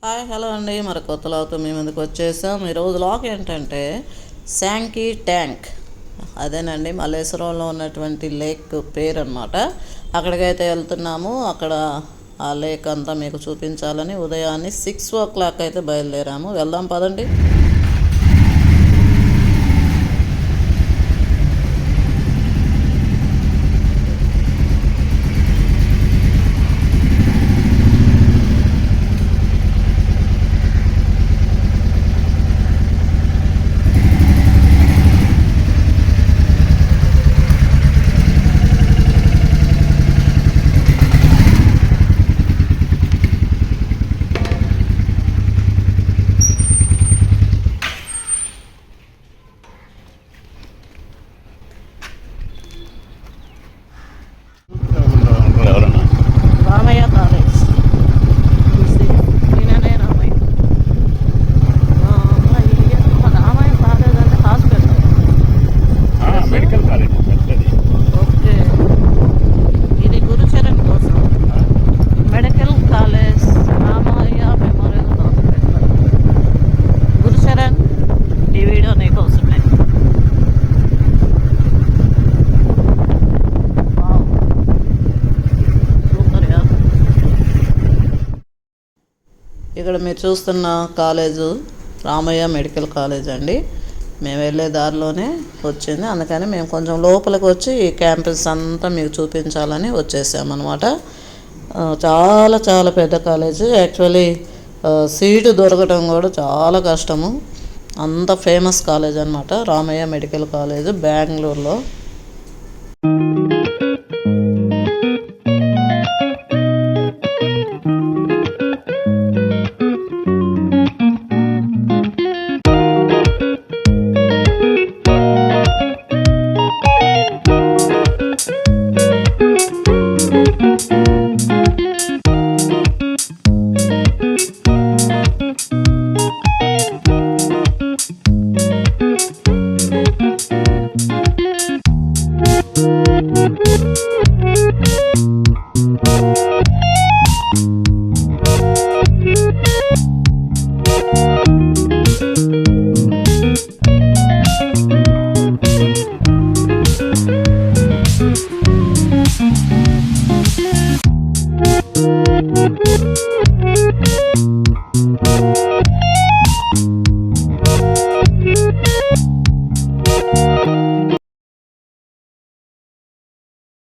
Hi hello అండి, మరి కొత్త లాగ్తో మీ ముందుకు వచ్చేసాం. ఈరోజు లాగ్ ఏంటంటే శాంకీ ట్యాంక్, అదేనండి మల్లేశ్వరంలో ఉన్నటువంటి లేక్ పేరు అనమాట. అక్కడికైతే వెళ్తున్నాము. అక్కడ ఆ లేక్ అంతా మీకు చూపించాలని ఉదయాన్నే 6 o'clock అయితే బయలుదేరాము. వెళ్దాం పదండి. రామయ్య కాలేజ్, రామయ్య కాలేజ్ అంటే హాస్పిటల్, మెడికల్ కాలేజ్. ఓకే. ఇది గురుచరణ్ కోసం medical college, Ramaiah memorial hospital. Gurucharan, ఈ వీడియో నీకోసమే. ఇక్కడ మీరు చూస్తున్న కాలేజు రామయ్య మెడికల్ కాలేజ్ అండి. మేము వెళ్ళే దారిలోనే వచ్చింది, అందుకని మేము కొంచెం లోపలికి వచ్చి ఈ క్యాంపస్ అంతా మీకు చూపించాలని వచ్చేసామన్నమాట. చాలా చాలా పెద్ద కాలేజీ. యాక్చువల్లీ సీటు దొరకడం కూడా చాలా కష్టము. అంత ఫేమస్ కాలేజ్ అనమాట రామయ్య మెడికల్ కాలేజ్, బెంగళూరులో.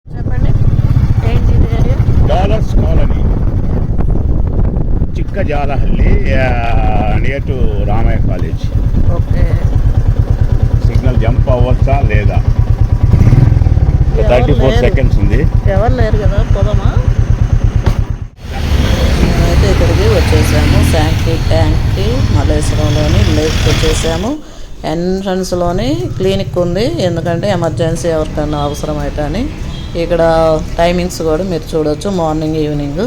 చెప్పండి, ఏంటి ఇది area? Dollars colony, Chikkajalahalli, near to Ramaiah college. Okay. Signal jump అవ్వచ్చా లేదా? 34 seconds ఉంది. ఎవరు లేరు కదా, పోదామా? మేమైతే ఇక్కడికి వచ్చేసాము, శాంకీ ట్యాంక్కి, మల్లేశ్వరంలోని లేక్కి వచ్చేసాము. ఎంట్రన్స్లోని క్లినిక్ ఉంది, ఎందుకంటే ఎమర్జెన్సీ ఎవరికైనా అవసరమైతే అని. ఇక్కడ టైమింగ్స్ కూడా మీరు చూడవచ్చు, మార్నింగ్ ఈవినింగ్.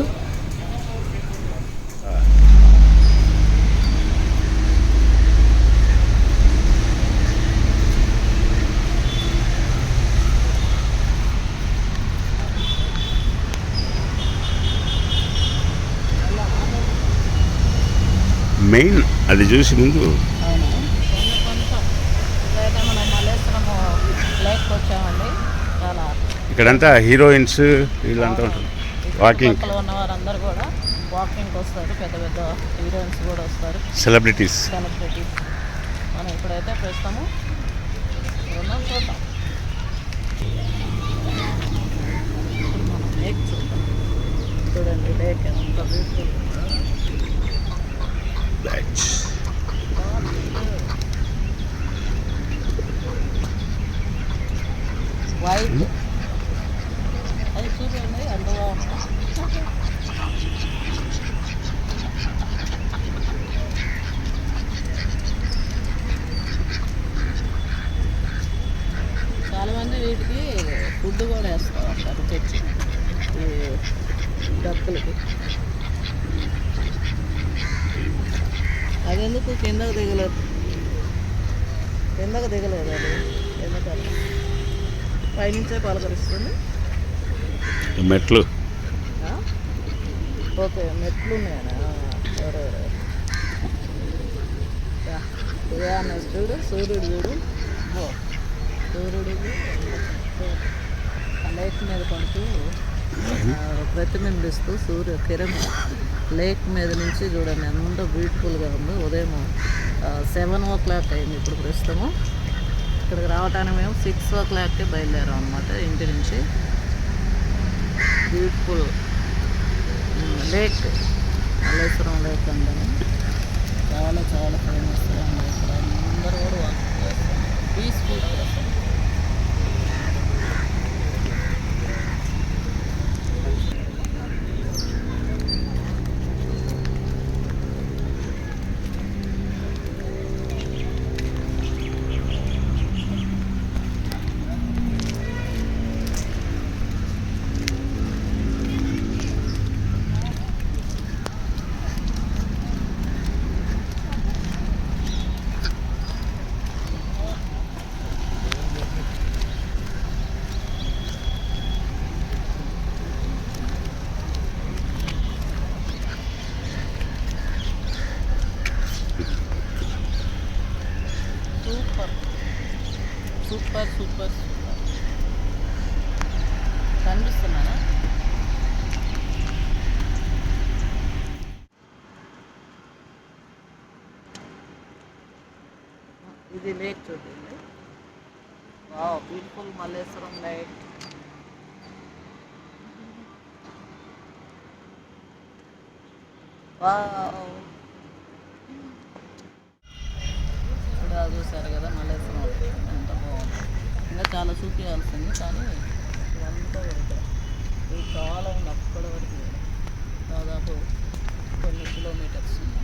మెయిన్ అది చూసి ముందు మనం మల్లేశ్వరము లేక్కి వచ్చామండి. చాలా ఇక్కడంతా హీరోయిన్స్ వీళ్ళంతా ఉంటారు. వాకింగ్ ఉన్న వారందరూ కూడా వాకింగ్కి వస్తారు. పెద్ద పెద్ద హీరోయిన్స్ కూడా వస్తారు, సెలబ్రిటీస్. మనం ఇప్పుడైతే ప్రస్తుతము ఉన్నాం, చూద్దాం. మనం లేక్ చూద్దాం. చూడండి లేక్ ఎంత బ్యూటిఫుల్. వైట్, అది చూడండి ఎంత బాగుంది. చాలామంది వీటికి ఫుడ్ కూడా వేస్తూ ఉంటారు, తెచ్చి ఈ డక్కులకి. అదెందుకు కిందకు దిగలేదు, అది ఎందుకని పైనుంచే పలకరిస్తుంది. మెట్లు ఓకే, మెట్లు ఉన్నాయా? సరే. బాగున్నది చూడు, సూర్యుడు చూడు, సూర్యుడు లేక్ మీద కొంటూ ప్రతిబింబిస్తూ సూర్య కిరణం లేక్ మీద నుంచి చూడండి ఎంత బ్యూటిఫుల్గా ఉందో. ఉదయం 7 o'clock అయింది ఇప్పుడు ప్రస్తుతము. ఇక్కడికి రావటానికి మేము 6 o'clockకే బయలుదేరాం అనమాట ఇంటి నుంచి. బ్యూటిఫుల్ లేక్, మల్లేశ్వరం లేక్ అంటాను. చాలా చాలా ఫేమస్గా ఉంది. ఇక్కడ అందరూ కూడా వాక్ చేస్తారు. పీస్ఫుల్ అసలు. సూపర్ సూపర్ సూపర్ కనిపిస్తున్నానా? ఇది లేక్ చూడండి. Wow, beautiful Malleshwaram lake. Wow, ఇక్కడ చూసారు కదా మల్లేశ్వరం ఎంత బాగుంది. ఇంకా చాలా చూపించాల్సింది కానీ ఇదంతా ఇది చాలా ఉంది. అక్కడ వరకు దాదాపు కొన్ని కిలోమీటర్స్ ఉంది.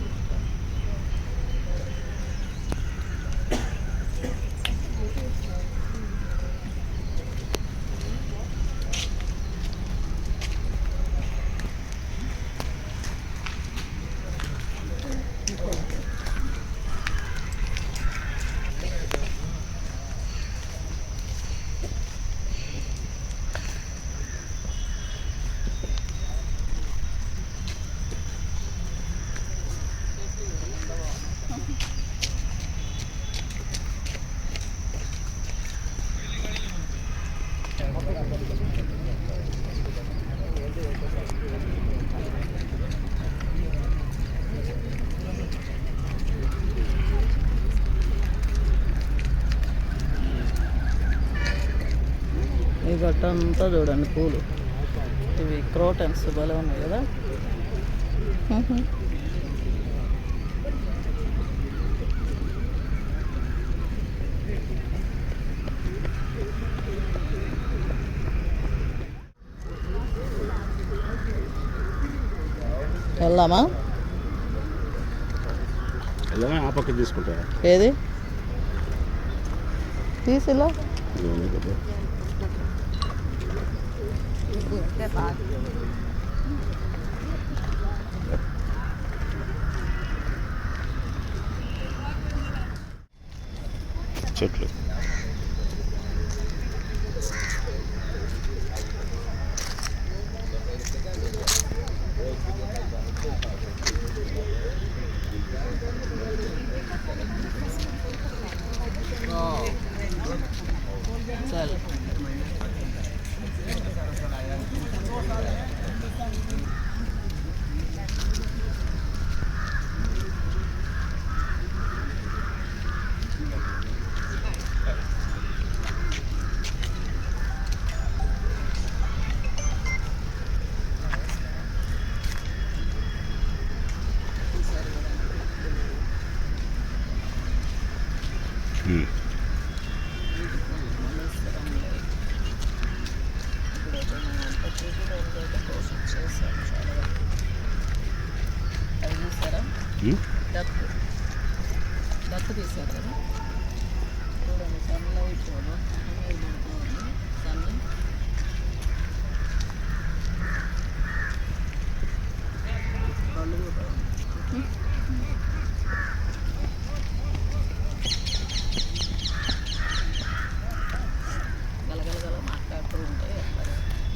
ఈ గట్ట అంతా చూడండి పూలు, ఇవి క్రోటన్స్ భలే ఉన్నాయి కదా. వెళ్దామా? ఆ పక్క తీసుకుంటారా? ఏది తీసిలా చెట్లు. చల్ డక్ తీశారు కదా చూడండి. సన్లైట్ సన్ కళ్ళు కూడా గలగలగల మాట్లాడుతూ ఉంటాయి. అక్కడ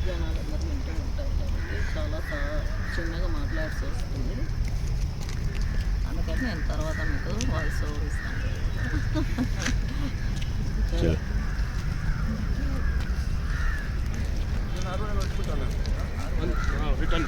జనాలందరూ వింటూ ఉంటారు కాబట్టి చాలా చిన్నగా మాట్లాడాల్సి వస్తుంది. అందుకని నేను తర్వాత మీకు వాయిస్ ఓవర్ ఇస్తాను. చలో రిటర్న్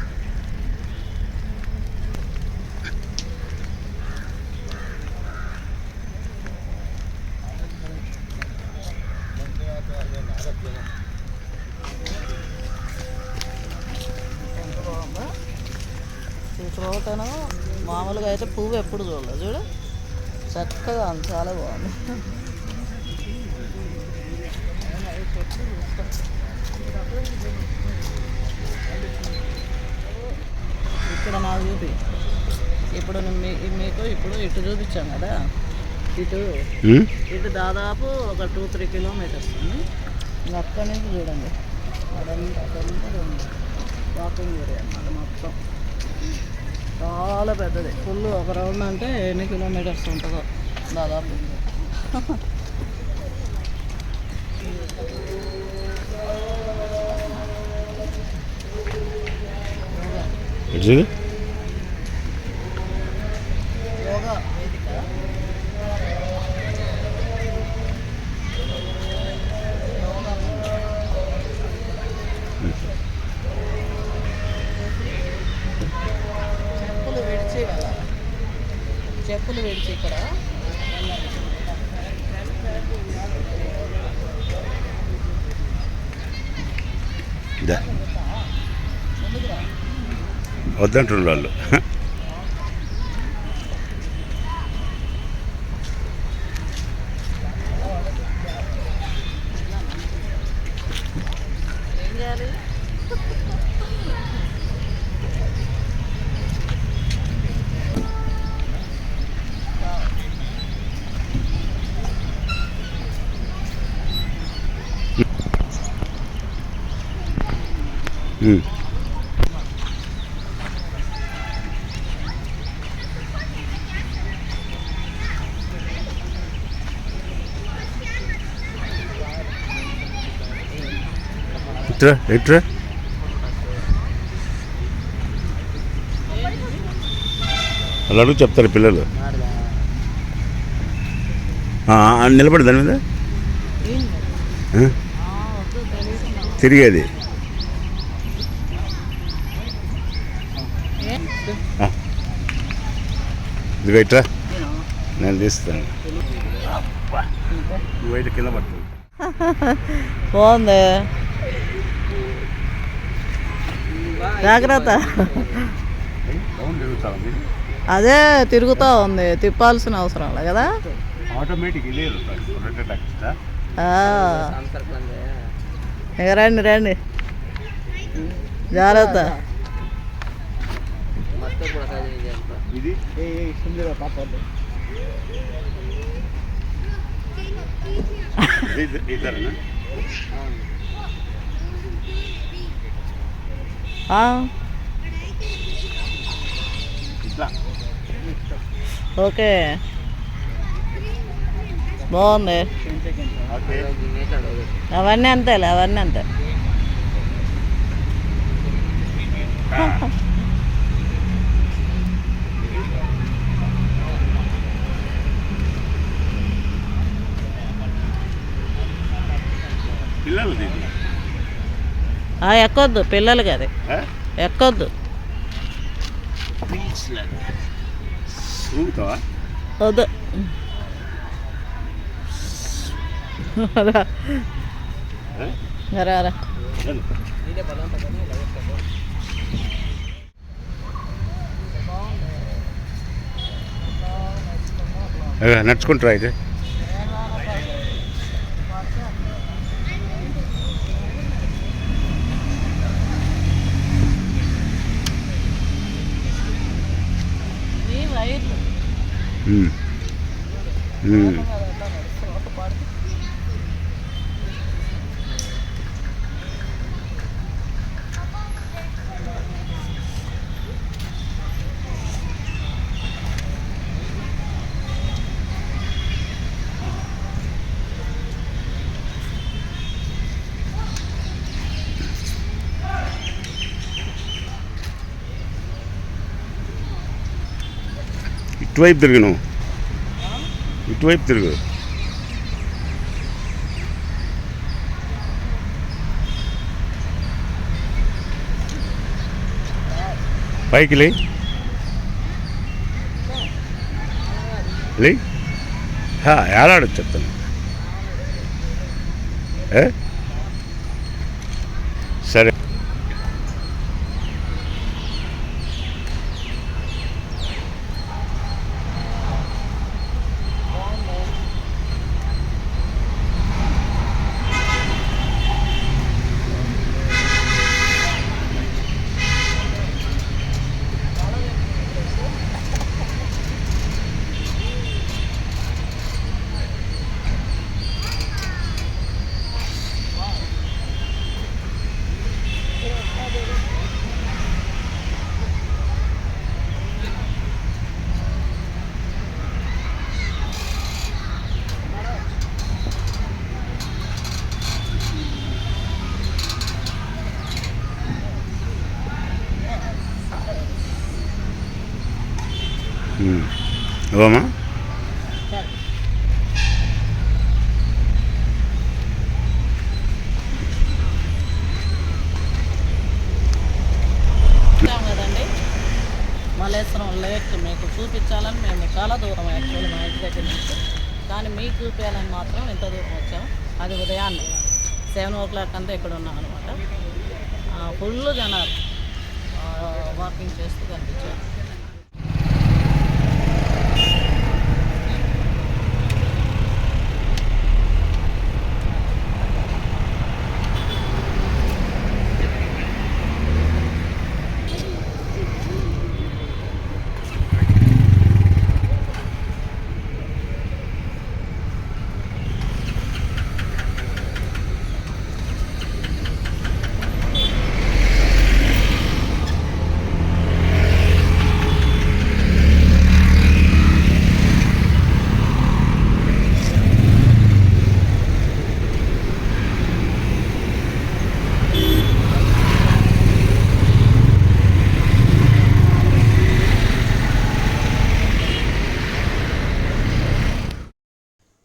ఈ తోటను మామూలుగా అయితే పువ్వు ఎప్పుడు చూడలేదు చూడు, చక్కగా ఉంది, చాలా బాగుంది. ఇక్కడ నాకు చూపి, ఇప్పుడు మీకు ఇప్పుడు ఇటు చూపించాం కదా, ఇటు దాదాపు ఒక 2-3 కిలోమీటర్స్ ఉంది. ఇంకా అక్కడి నుంచి చూడండి, అదంతా వాకింగ్ ఏరియా అన్నమాట మొత్తం. చాలా పెద్దది, ఫుల్ ఒక రౌండ్ అంటే ఎన్ని కిలోమీటర్స్ ఉంటుందో దాదాపు. యోగా వేదిక. చెప్పులు విడిచి వెళ్ళాలి, చెప్పులు విడిచి ఇక్కడ వద్దంటుండ్రు వాళ్ళు. ఏం చేయాలి? ఇట్రా ఇట్రా అలా అడుగు చెప్తారు పిల్లలు. నిలబడి దాని మీద తిరిగేది. ఇదిగో ఇట్రా, నేను తీస్తాను. నువ్వైతే కింద పడుతుంది. బాగుంది, జాగ్రత్త. అదే తిరుగుతూ ఉంది, తిప్పాల్సిన అవసరం లే కదా. ఆటోమేటిక్ ఇక రండి రండి, జాగ్రత్త. ఓకే, బాగుంది. అవన్నీ అంతేలే, అవన్నీ అంతే. ఎక్కొద్దు పిల్లలకి, అది ఎక్కొద్దు. వద్దు, రా. నడుచుకుంటారా అయితే? ఇటువైపు తిరుగు, నువ్వు ఇటువైపు తిరుగు. పైకి లే ఏడాడు చెప్తాను సరే ఇవ్వమ్మా కదండి మల్లేశ్వరం లేక్ మీకు చూపించాలని మేము చాలా దూరం యాక్చువల్లీ మా ఇంటి దగ్గర నుంచి, కానీ మీకు చూపించాలని మాత్రం ఇంత దూరం వచ్చాం. అది ఉదయాన్నే 7 అంతా ఇక్కడ ఉన్నాం అనమాట. ఫుల్ జనాలు వాకింగ్ చేస్తూ కనిపించారు.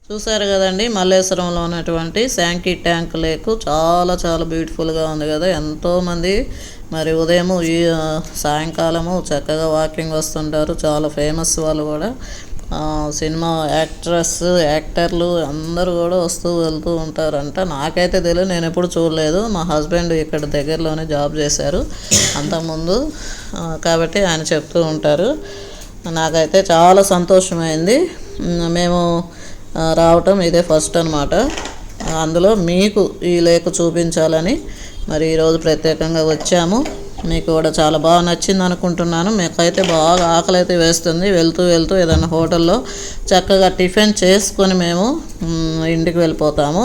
చూసారు కదండి, మల్లేశ్వరంలో ఉన్నటువంటి శాంకీ ట్యాంక్ లేక్ చాలా చాలా బ్యూటిఫుల్గా ఉంది కదా. ఎంతోమంది మరి ఉదయము సాయంకాలము చక్కగా వాకింగ్ వస్తుంటారు. చాలా ఫేమస్ వాళ్ళు కూడా, సినిమా యాక్టర్లు అందరూ కూడా వస్తూ వెళ్తూ ఉంటారంట. నాకైతే తెలియదు, నేను ఎప్పుడు చూడలేదు. మా హస్బెండ్ ఇక్కడ దగ్గరలోనే జాబ్ చేశారు అంతకుముందు, కాబట్టి ఆయన చెప్తూ ఉంటారు. నాకైతే చాలా సంతోషమైంది. మేము రావటం ఇదే ఫస్ట్ అనమాట. అందులో మీకు ఈ లేక్ చూపించాలని మరి ఈరోజు ప్రత్యేకంగా వచ్చాము. మీకు కూడా చాలా బాగా నచ్చింది అనుకుంటున్నాను. మీకైతే బాగా ఆకలి అయితే వేస్తుంది. వెళ్తూ వెళ్తూ ఏదైనా హోటల్లో చక్కగా టిఫిన్ చేసుకొని మేము ఇంటికి వెళ్ళిపోతాము.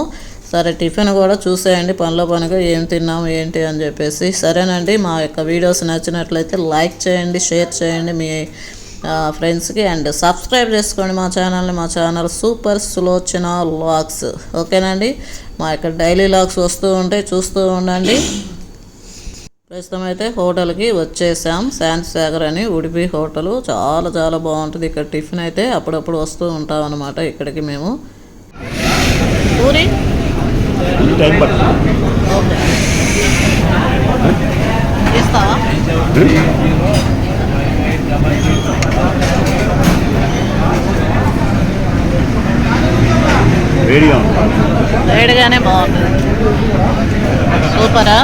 సరే, టిఫిన్ కూడా చూసేయండి పనిలో పనిగా ఏం తిన్నాము ఏంటి అని చెప్పేసి. సరేనండి, మా యొక్క వీడియోస్ నచ్చినట్లయితే లైక్ చేయండి, షేర్ చేయండి మీ ఫ్రెండ్స్కి, అండ్ సబ్స్క్రైబ్ చేసుకోండి మా ఛానల్ని. మా ఛానల్ సూపర్ సులోచన వ్లాగ్స్. ఓకేనండి, మా ఇక్కడ డైలీ వ్లాగ్స్ వస్తూ ఉంటాయి, చూస్తూ ఉండండి. ప్రస్తుతం అయితే హోటల్కి వచ్చేసాం. శాంతి సాగర్ అని ఉడిపి హోటలు, చాలా చాలా బాగుంటుంది. ఇక్కడ టిఫిన్ అయితే అప్పుడప్పుడు వస్తూ ఉంటాం అనమాట ఇక్కడికి మేము. పూరి ఓకే ఇస్తావా? వేడిగానే బాగుంటుంది. సూపరా,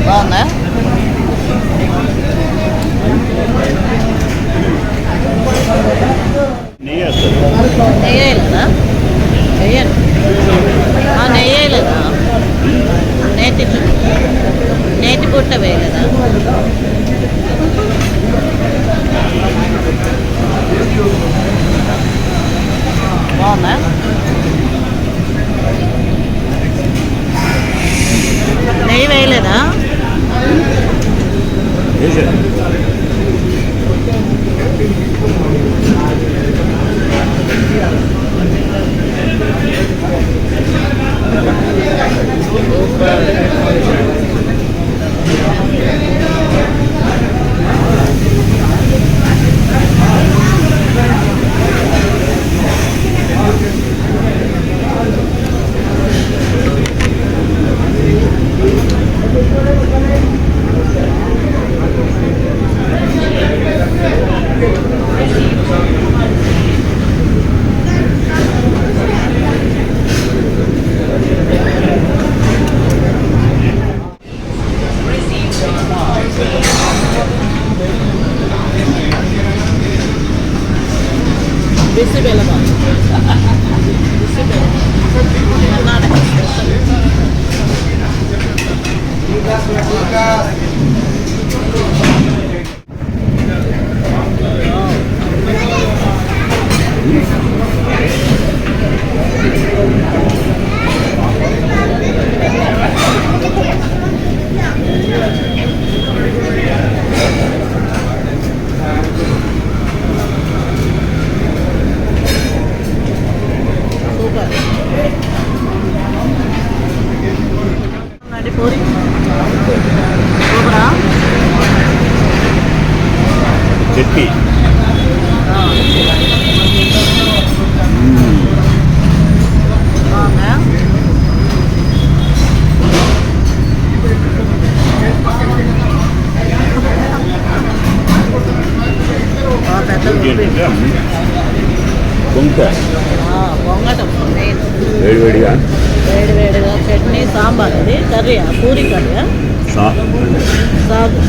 బాగుందా? నెయ్యి వేయలేదా? వేయండి. నెయ్యి వేయలేదా? నేతి పుట్ట వేయలేదా? బాగుందా? నెయ్యి వేయలేదా? బిసిబెల్లబాత్ కర్ణాటక స్పెషల్. సూపర్. పూరి సూపరా. చట్నీ బాగుందా? పెద్ద గుంక పొంగటం మెయిన్. వేడివేడిగా వేడివేడిగా చట్నీ, సాంబార్. ఇది కర్రీయా? పూరి కర్రీయా? సాగు సాగు.